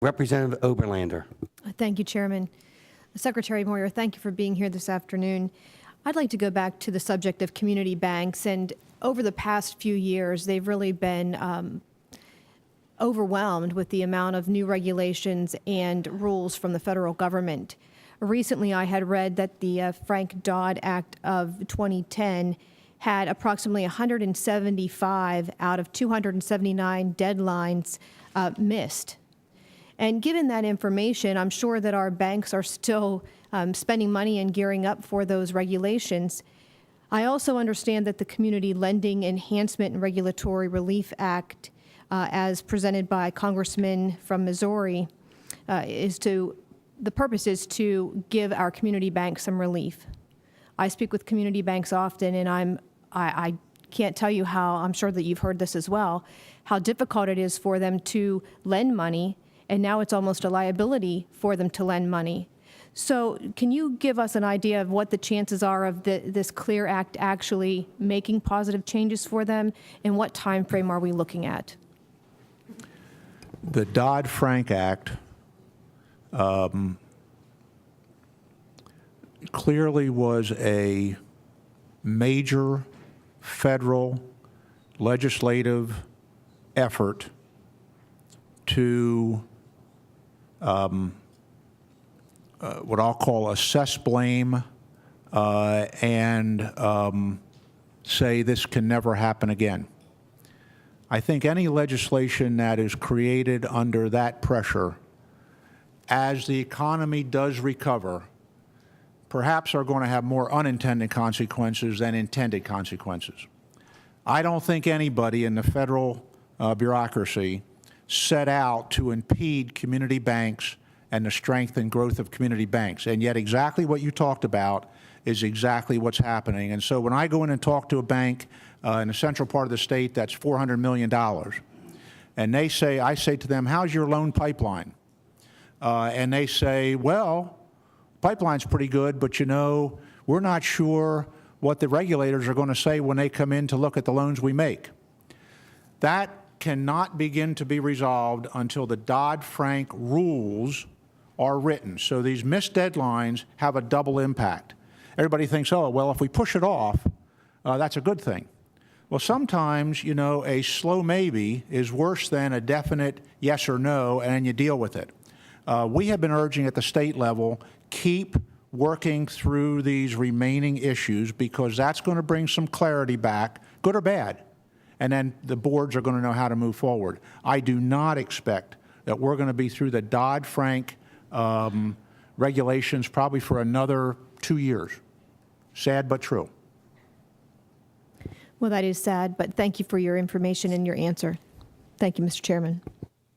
Representative Oberlander. Thank you, Chairman. Secretary Moyer, thank you for being here this afternoon. I'd like to go back to the subject of community banks. And over the past few years, they've really been overwhelmed with the amount of new regulations and rules from the federal government. Recently, I had read that the Frank-Dodd Act of 2010 had approximately 175 out of 279 deadlines missed. And given that information, I'm sure that our banks are still spending money and gearing up for those regulations. I also understand that the Community Lending Enhancement and Regulatory Relief Act, as presented by Congressman from Missouri, the purpose is to give our community banks some relief. I speak with community banks often, and I can't tell you how, I'm sure that you've heard this as well, how difficult it is for them to lend money, and now it's almost a liability for them to lend money. So can you give us an idea of what the chances are of this CLEAR Act actually making positive changes for them, and what time frame are we looking at? The Dodd-Frank Act clearly was a major federal legislative effort to what I'll call assess blame and say this can never happen again. I think any legislation that is created under that pressure, as the economy does recover, perhaps are going to have more unintended consequences than intended consequences. I don't think anybody in the federal bureaucracy set out to impede community banks and the strength and growth of community banks. And yet exactly what you talked about is exactly what's happening. And so when I go in and talk to a bank in the central part of the state that's $400 million, and I say to them, how's your loan pipeline? And they say, well, pipeline's pretty good, but you know, we're not sure what the regulators are going to say when they come in to look at the loans we make. That cannot begin to be resolved until the Dodd-Frank rules are written. So these missed deadlines have a double impact. Everybody thinks, oh, well, if we push it off, that's a good thing. Well, sometimes, you know, a slow maybe is worse than a definite yes or no, and you deal with it. We have been urging at the state level, keep working through these remaining issues, because that's going to bring some clarity back, good or bad. And then the boards are going to know how to move forward. I do not expect that we're going to be through the Dodd-Frank regulations probably for another 2 years. Sad but true. Well, that is sad, but thank you for your information and your answer. Thank you, Mr. Chairman.